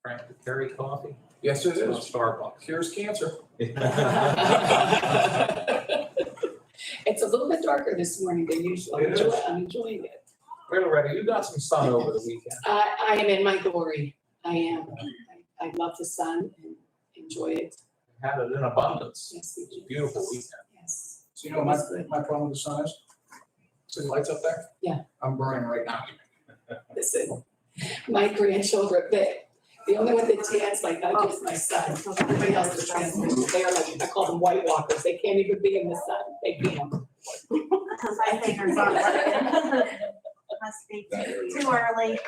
Frank Perry coffee? Yes, it It's from is. Starbucks. Cures cancer. It's a little bit darker this morning than usual. It is. I'm enjoying it. Wait, Loretta, you got some sun over the weekend. I am in my glory. I am. I love the sun and enjoy it. Had it in abundance. Yes, we do. Beautiful weekend. Yes. So you know what my problem with the sun is? See the lights up there? Yeah. I'm burning right now. Listen, my grandchildren, the only one that tans like that is my son. Everybody else is translucent. They are like, I call them white walkers. They can't even be in the sun. They can't. My fingers on it. Must be too early. It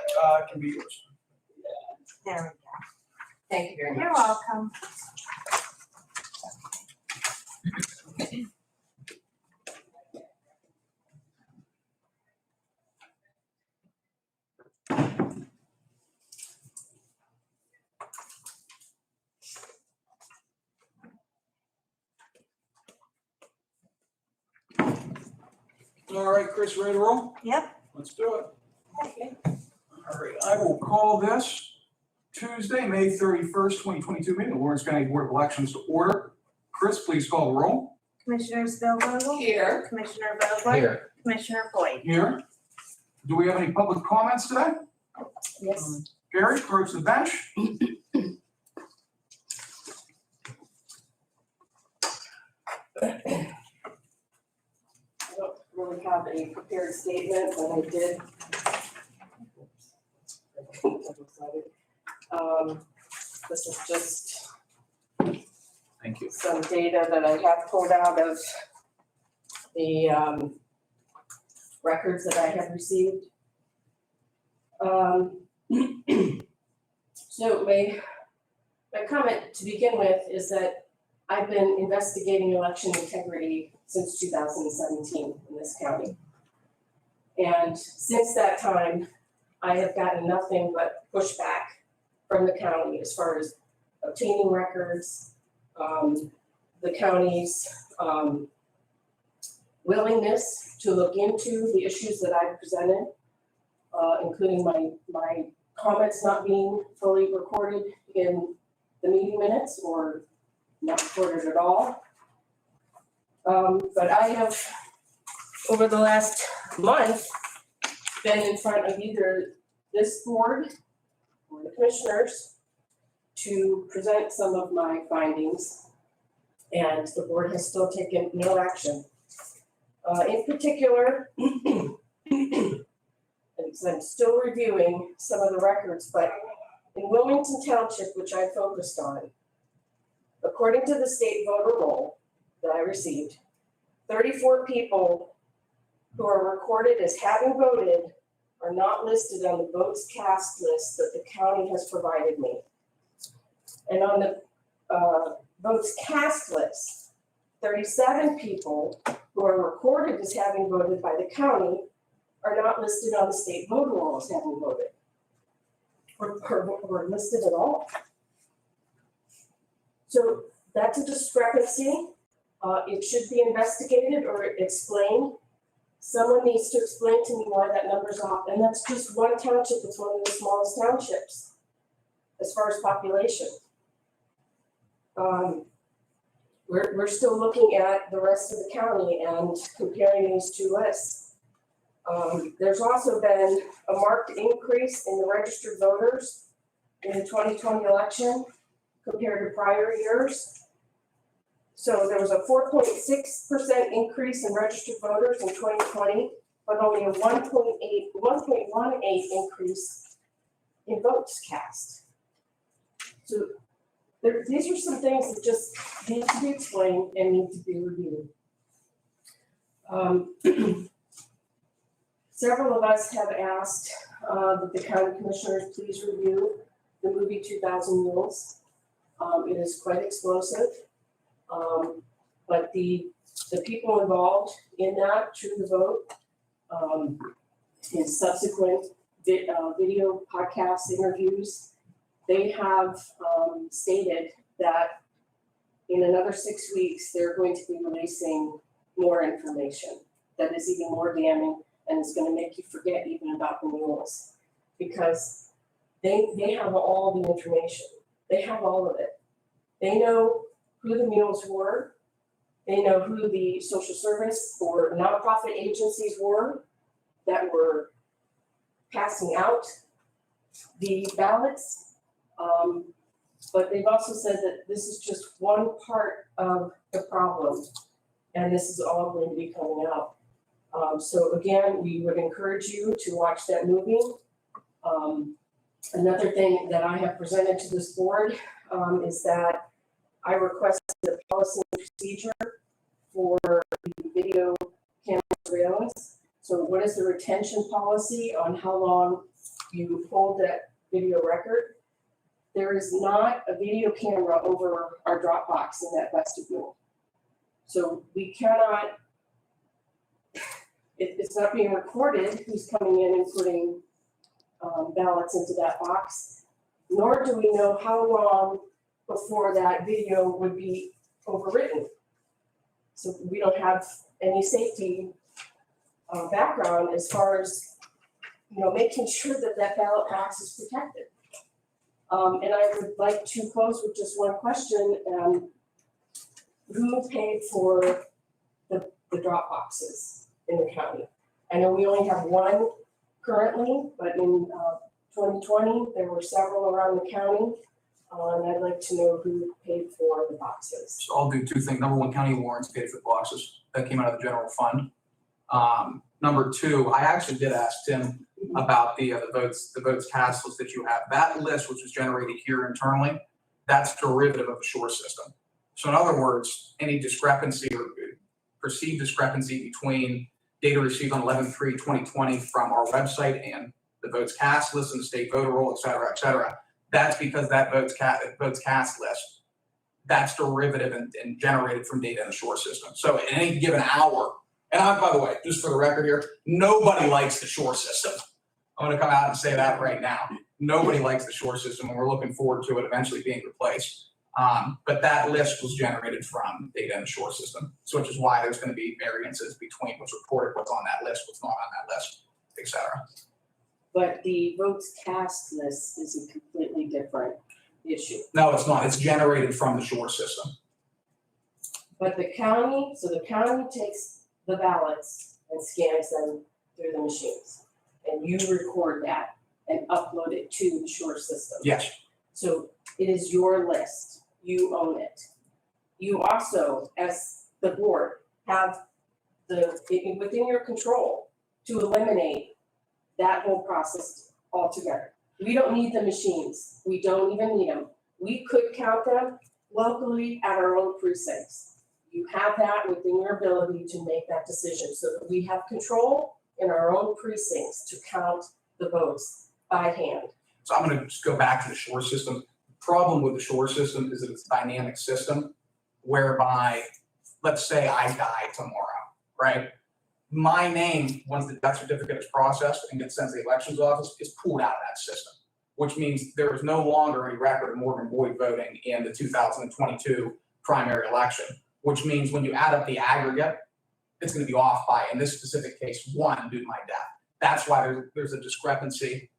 can be yours. There we go. Thank you very much. You're welcome. All right, Chris, ready to roll? Yep. Let's do it. All right, I will call this Tuesday, May 31st, 2022 meeting of Lawrence County Board of Elections to order. Chris, please call the roll. Commissioners Bill Vogel, Here. Commissioner Vogler, Here. Commissioner Boyd. Here. Do we have any public comments today? Yes. Gary, approach the bench. I don't really have a prepared statement, but I did. This is just Thank you. some data that I have pulled out of the records that I have received. So my comment to begin with is that I've been investigating election integrity since 2017 in this county. And since that time, I have gotten nothing but pushback from the county as far as obtaining records, the county's willingness to look into the issues that I've presented, including my comments not being fully recorded in the meeting minutes or not recorded at all. But I have, over the last month, been in front of either this board or the commissioners to present some of my findings, and the board has still taken no action. In particular, I'm still reviewing some of the records, but in Wilmington Township, which I focused on, according to the state voter roll that I received, 34 people who are recorded as having voted are not listed on the votes cast list that the county has provided me. And on the votes cast list, 37 people who are recorded as having voted by the county are not listed on the state voter roll as having voted, or listed at all. So that's a discrepancy. It should be investigated or explained. Someone needs to explain to me why that number's off, and that's just one township. It's one of the smallest townships as far as population. We're still looking at the rest of the county and comparing these two lists. There's also been a marked increase in the registered voters in the 2020 election compared to prior years. So there was a 4.6% increase in registered voters in 2020, but only a 1.18 increase in votes cast. So these are some things that just need to be explained and need to be reviewed. Several of us have asked that the county commissioners please review the movie 2000 Mules. It is quite explosive, but the people involved in that, True the Vote, in subsequent video podcasts, interviews, they have stated that in another 6 weeks, they're going to be releasing more information that is even more damning and is going to make you forget even about the mules. Because they have all the information. They have all of it. They know who the mules were. They know who the social service or nonprofit agencies were that were passing out the ballots. But they've also said that this is just one part of the problem, and this is all going to be coming out. So again, we would encourage you to watch that movie. Another thing that I have presented to this board is that I requested a policy and procedure for the video camera surveillance. So what is the retention policy on how long you hold that video record? There is not a video camera over our drop box in that vestibule. So we cannot, it's not being recorded who's coming in and putting ballots into that box, nor do we know how long before that video would be overwritten. So we don't have any safety background as far as, making sure that that ballot box is protected. And I would like to close with just one question. Who paid for the drop boxes in the county? I know we only have one currently, but in 2020, there were several around the county. And I'd like to know who paid for the boxes. So I'll do two things. Number one, County of Lawrence paid for the boxes. That came out of the general fund. Number two, I actually did ask Tim about the votes cast list that you have. That list, which was generated here internally, that's derivative of the Shore system. So in other words, any discrepancy or perceived discrepancy between data received on 11/3/2020 from our website and the votes cast list and the state voter roll, et cetera, that's because that votes cast list, that's derivative and generated from data in the Shore system. So in any given hour, and by the way, just for the record here, nobody likes the Shore system. I'm gonna come out and say that right now. Nobody likes the Shore system, and we're looking forward to it eventually being replaced. But that list was generated from data in the Shore system, so which is why there's gonna be variances between what's reported, what's on that list, what's not on that list, et cetera. But the votes cast list is a completely different issue. No, it's not. It's generated from the Shore system. But the county takes the ballots and scans them through the machines. And you record that and upload it to the Shore system. Yes. So it is your list. You own it. You also, as the board, have within your control to eliminate that whole process altogether. We don't need the machines. We don't even need them. We could count them locally at our own precincts. You have that within your ability to make that decision so that we have control in our own precincts to count the votes by hand. So I'm gonna just go back to the Shore system. The problem with the Shore system is that it's a dynamic system whereby, let's say I die tomorrow, right? My name, once the death certificate is processed and gets sent to the elections office, is pulled out of that system, which means there is no longer any record of Morgan Boyd voting in the 2022 primary election, which means when you add up the aggregate, it's gonna be off by, in this specific case, 1 due to my death. That's why there's a discrepancy.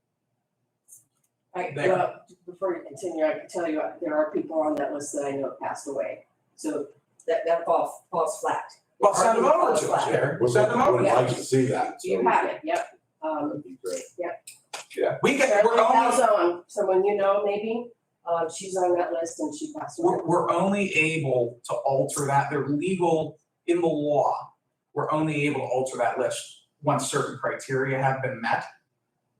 Well, before you continue, I can tell you, there are people on that list that I know passed away. So that falls flat. Well, send them over to us, Eric. Send them over. Would like to see that. You have it, yep. That'd be great. Yeah, we're Carolyn only, Calzone, someone you know maybe, she's on that list and she passed away. we're only able to alter that. They're legal in the law. We're only able to alter that list once certain criteria have been met.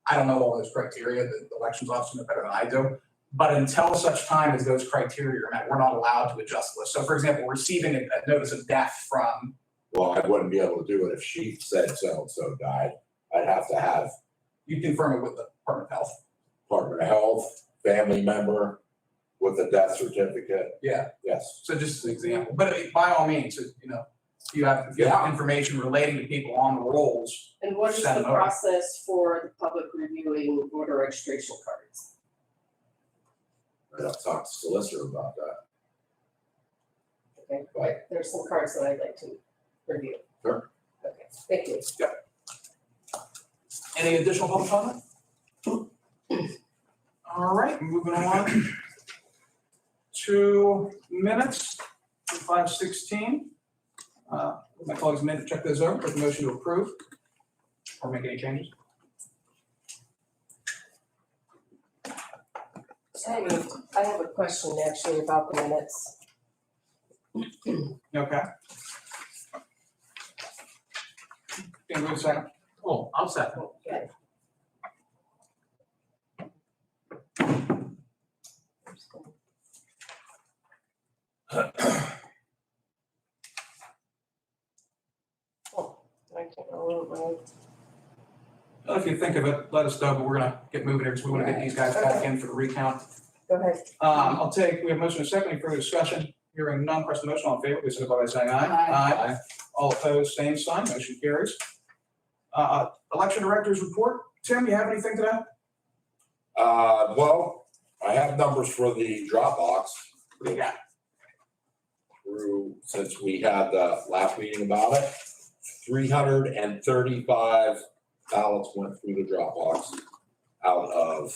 I don't know all those criteria, the elections officer knows better than I do. But until such time as those criteria are met, we're not allowed to adjust the list. So for example, receiving a notice of death from, Well, I wouldn't be able to do it if she said so-and-so died. I'd have to have you confirm it with the Department of Health. Department of Health, family member with a death certificate. Yeah, Yes. so just an example, but by all means, if you have information relating to people on the rolls, And what is Send the them over. process for the public reviewing voter registration cards? I'd have to talk to solicitor about that. Okay, Right. there's some cards that I'd like to review. Sure. Okay, thank you. any additional public comment? All right, moving on to minutes, 5:16. My colleagues may check those over, take a motion to approve or make any changes. Hey, I have a question actually about the minutes. Okay. Can we wait a second? Oh, I'll second. Okay. Oh, I can't remember. If you think of it, let us know, but we're gonna get moving here, because we want to get these guys back in for the recount. Go ahead. We have motion and second, any further discussion? Hearing none, press the motion, all in favor, please signify by saying aye. Aye. All opposed, same sign, motion carries. Election directors report, Tim, you have anything today? Well, I have numbers for the Dropbox What do you got? through, since we had the last meeting about it. 335 ballots went through the Dropbox out of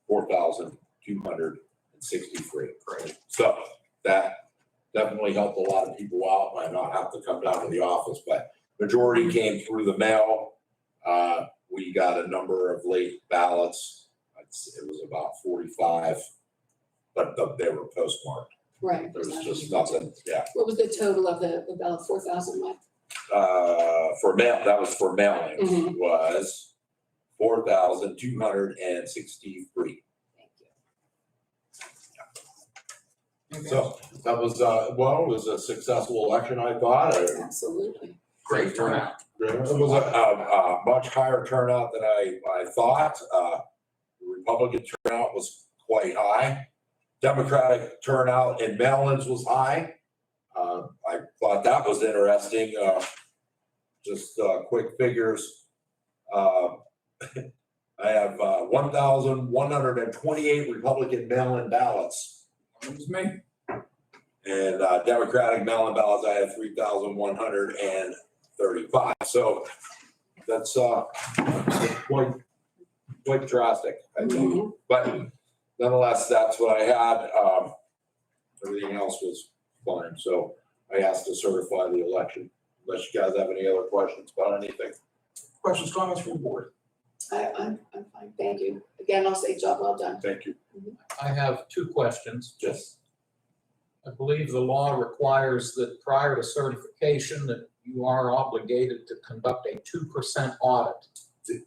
4,263. Great. So that definitely helped a lot of people out, might not have to come down to the office, but majority came through the mail. We got a number of late ballots. It was about 45, but they were postmarked. Right. There was just nothing, yeah. What was the total of the ballot, 4,000 what? For mail, that was for mailings, Mhm. was 4,263. Thank you. So that was, well, it was a successful election, I thought. Absolutely. Great turnout. It was a much higher turnout than I thought. The Republican turnout was quite high. Democratic turnout in mail-ins was high. I thought that was interesting. Just quick figures. I have 1,128 Republican mail-in ballots. It was me. And Democratic mail-in ballots, I have 3,135. So that's quite drastic, I think. But nonetheless, that's what I had. Everything else was fine. So I asked to certify the election. Unless you guys have any other questions about anything. Questions, comments from the board? I'm fine, thank you. Again, I'll say job well done. Thank you. I have two questions. Yes. I believe the law requires that prior to certification that you are obligated to conduct a 2% audit.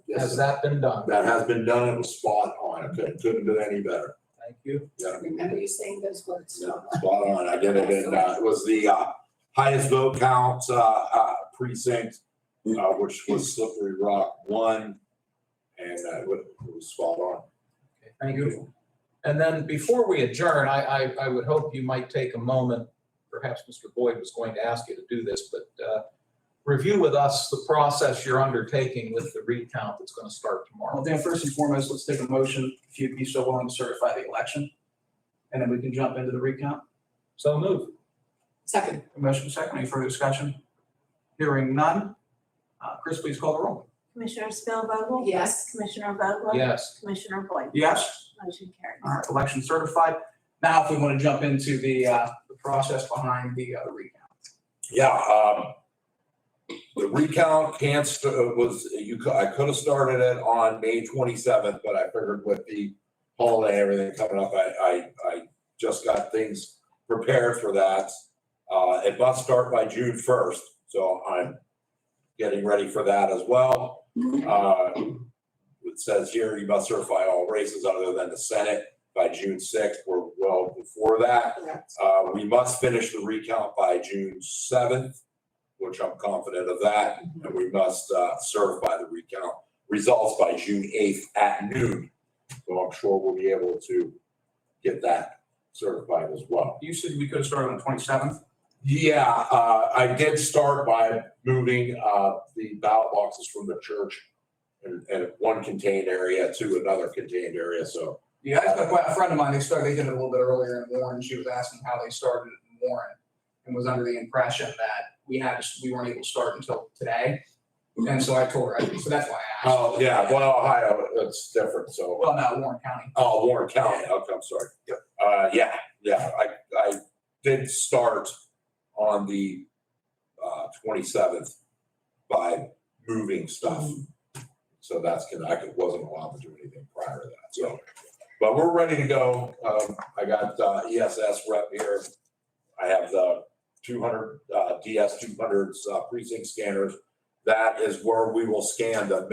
Yes, Has that been done? that has been done. It was spot on. It couldn't have been any better. Thank you. Yeah. Remember you saying those words. Yeah, spot on. I did it in, it was the highest vote count precinct, which was Slippery Rock 1, and it was spot on. Okay, thank you. And then before we adjourn, I would hope you might take a moment, perhaps Mr. Boyd was going to ask you to do this, but review with us the process you're undertaking with the recount that's going to start tomorrow. Well, Dan, first and foremost, let's take a motion, if you'd be so willing to certify the election, and then we can jump into the recount. So move. Second. A motion second, any further discussion? Hearing none. Chris, please call the roll. Commissioner Spielvogel? Yes. Commissioner Vogler? Yes. Commissioner Boyd? Yes. Motion carries. All right, election certified. Now, if we want to jump into the process behind the recount. Yeah, the recount I could have started it on May 27th, but I figured with the holiday and everything coming up, I just got things prepared for that. It must start by June 1st, so I'm getting ready for that as well. It says here you must certify all races other than the Senate by June 6th. We're well before that. Correct. We must finish the recount by June 7th, which I'm confident of that. And we must certify the recount results by June 8th at noon. So I'm sure we'll be able to get that certified as well. You said we could have started on the 27th. Yeah, I did start by moving the ballot boxes from the church and one contained area to another contained area, so. Yeah, I got a friend of mine, they did it a little bit earlier in Warren. She was asking how they started it in Warren and was under the impression that we weren't able to start until today. And so I told her, so that's why I asked. Oh, yeah, well, Ohio, it's different, so. Well, no, Warren County. Oh, Warren County, okay, I'm sorry. Yep. Yeah, I did start on the 27th by moving stuff. So that's, I wasn't allowed to do anything prior to that, so. But we're ready to go. I got ESS rep here. I have the 200 DS200s precinct scanners. That is where we will scan the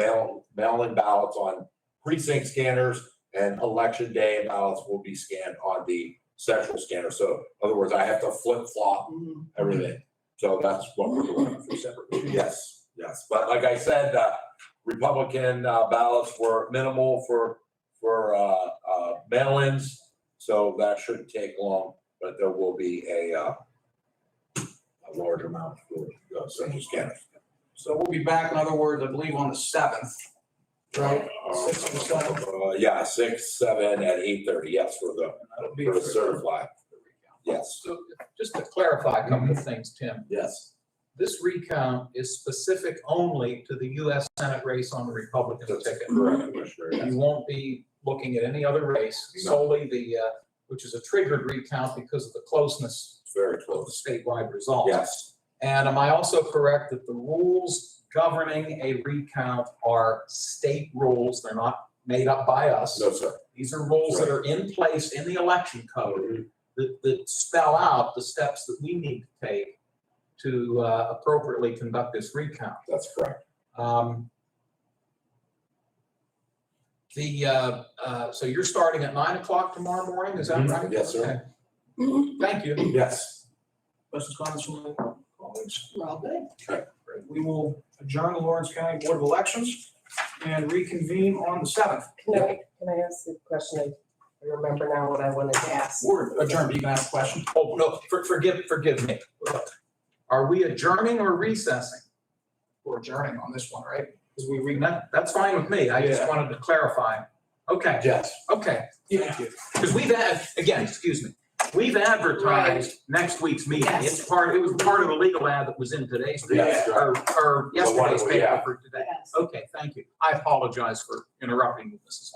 mail-in ballots on precinct scanners, and election day ballots will be scanned on the central scanner. So in other words, I have to flip-flop everything. So that's what we're doing. For separate. Yes. But like I said, Republican ballots were minimal for mail-ins, so that shouldn't take long, but there will be a large amount for central scanners. So we'll be back, in other words, I believe on the 7th, right? 6 or 7. Yeah, 6, 7, and 8:30, yes, for That'll be the for certified, yes, So just to clarify a couple of things, Tim, yes. this recount is specific only to the US Senate race on the Republican ticket. Correct, Commissioner, yes. You won't be looking at any other race, No. solely which is a triggered recount because of the closeness It's very of the close. statewide results. Yes, And am I also correct that the rules governing a recount are state rules? They're not made up by us. no, sir. These are rules that are in place in the election code that spell out the steps that we need to take to appropriately conduct this recount. That's correct. So you're starting at 9 o'clock tomorrow morning, is that right? Yes, sir. Okay. Thank you. Yes. Questions, comments from the colleagues? We're all good. Great. We will adjourn the Lawrence County Board of Elections and reconvene on the 7th. Can I ask a question? I remember now what I wanted to ask. We're adjourned, you can ask a question. Oh, no, forgive me. Are we adjourning or recessing? We're adjourning on this one, right? Because That's fine with me. I just Yeah. wanted to clarify. Okay, Yes. okay. Thank you. Because we've advertised next week's meeting. Yes. It was part of the legal ad that was in today's, Yes, or yesterday's yeah. paper for today. Yes. Okay, thank you. I apologize for interrupting you, Mrs.